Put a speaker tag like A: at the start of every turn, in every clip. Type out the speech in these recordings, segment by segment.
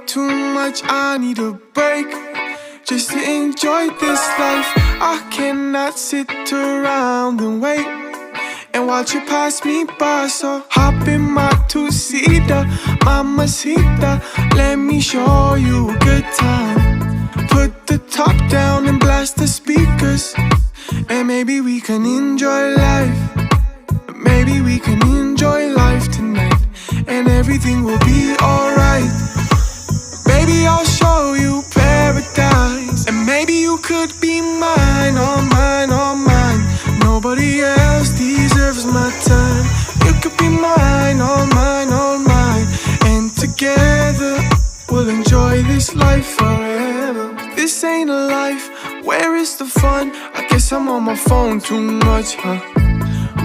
A: too much, I need a break just to enjoy this life. I cannot sit around and wait and watch you pass me by. So hop in my two-seater, mamacita, let me show you a good time. Put the top down and blast the speakers, and maybe we can enjoy life. Maybe we can enjoy life tonight, and everything will be alright. Baby, I'll show you paradise, and maybe you could be mine, all mine, all mine. Nobody else deserves my time. You could be mine, all mine, all mine. And together we'll enjoy this life forever. This ain't a life, where is the fun? I guess I'm on my phone too much, huh?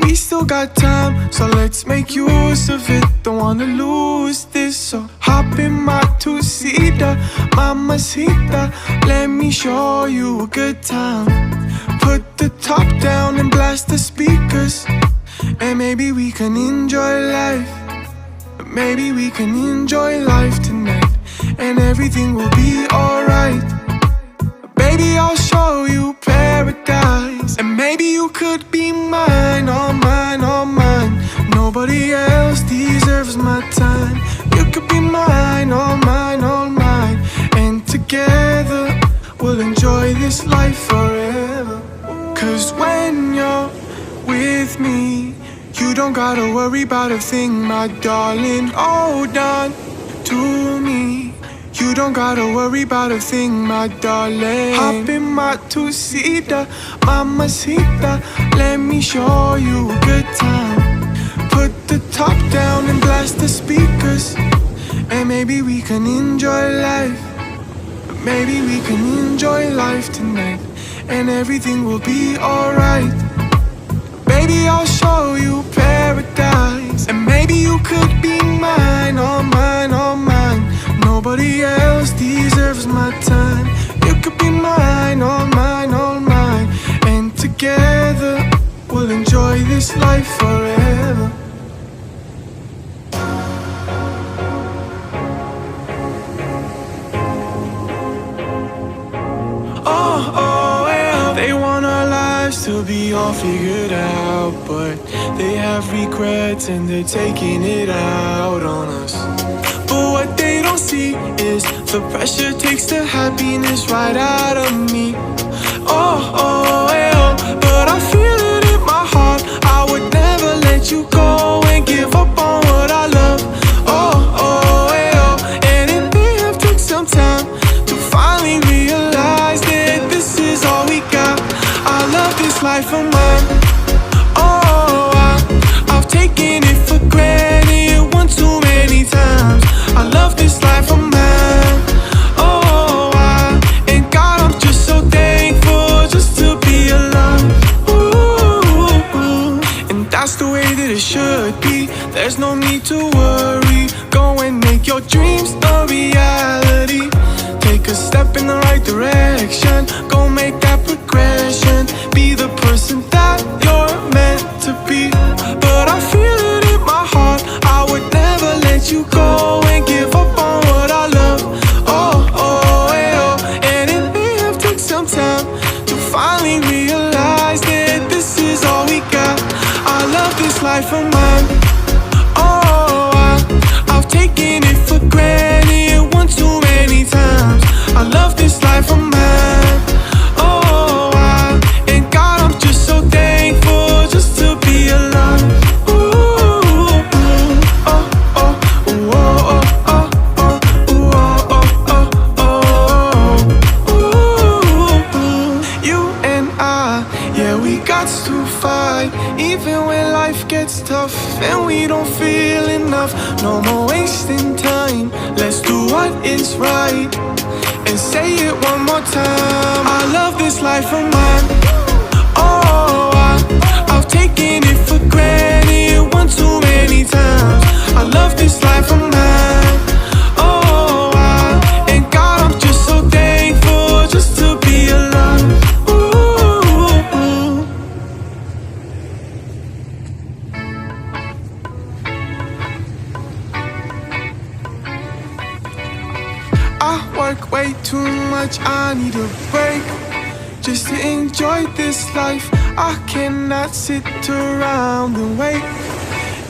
A: We still got time, so let's make use of it. Don't wanna lose this, so hop in my two-seater, mamacita, let me show you a good time. Put the top down and blast the speakers, and maybe we can enjoy life. Maybe we can enjoy life tonight, and everything will be alright. Baby, I'll show you paradise, and maybe you could be mine, all mine, all mine. Nobody else deserves my time. You could be mine, all mine, all mine. And together we'll enjoy this life forever. Cause when you're with me, you don't gotta worry about a thing, my darling. Hold on to me. You don't gotta worry about a thing, my darling. Hop in my two-seater, mamacita, let me show you a good time. Put the top down and blast the speakers, and maybe we can enjoy life. Maybe we can enjoy life tonight, and everything will be alright. Baby, I'll show you paradise, and maybe you could be mine, all mine, all mine. Nobody else deserves my time. You could be mine, all mine, all mine. And together we'll enjoy this life forever. They want our lives to be all figured out, but they have regrets and they're taking it out on us. But what they don't see is the pressure takes the happiness right out of me. But I feel it in my heart, I would never let you go and give up on what I love. And it may have taken some time to finally realize that this is all we got. I love this life of mine. I've taken it for granted one too many times. I love this life of mine. And God, I'm just so thankful just to be alive. And that's the way that it should be. There's no need to worry. Go and make your dreams a reality. Take a step in the right direction. Go make that progression. Be the person that you're meant to be. But I feel it in my heart, I would never let you go and give up on what I love. And it may have taken some time to finally realize that this is all we got. I love this life of mine. I've taken it for granted one too many times. I love this life of mine. And God, I'm just so thankful just to be alive. You and I, yeah, we got to fight. Even when life gets tough and we don't feel enough. No more wasting time, let's do what is right. And say it one more time. I love this life of mine. I've taken it for granted one too many times. I love this life of mine. And God, I'm just so thankful just to be alive. much I need a break just to enjoy this life. I cannot sit around and wait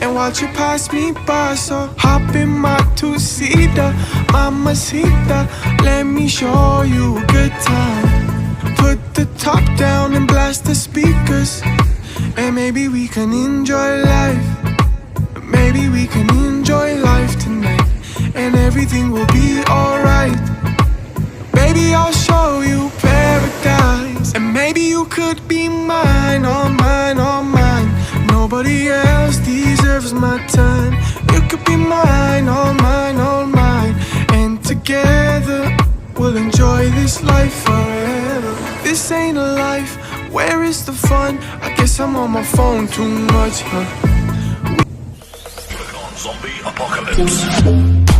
A: and watch you pass me by. So hop in my two-seater, mamacita, let me show you a good time. Put the top down and blast the speakers, and maybe we can enjoy life. Maybe we can enjoy life tonight, and everything will be alright. Baby, I'll show you paradise, and maybe you could be mine, all mine, all mine. Nobody else deserves my time. You could be mine, all mine, all mine. And together we'll enjoy this life forever. This ain't a life, where is the fun? I guess I'm on my phone too much, huh?
B: Zombie apocalypse.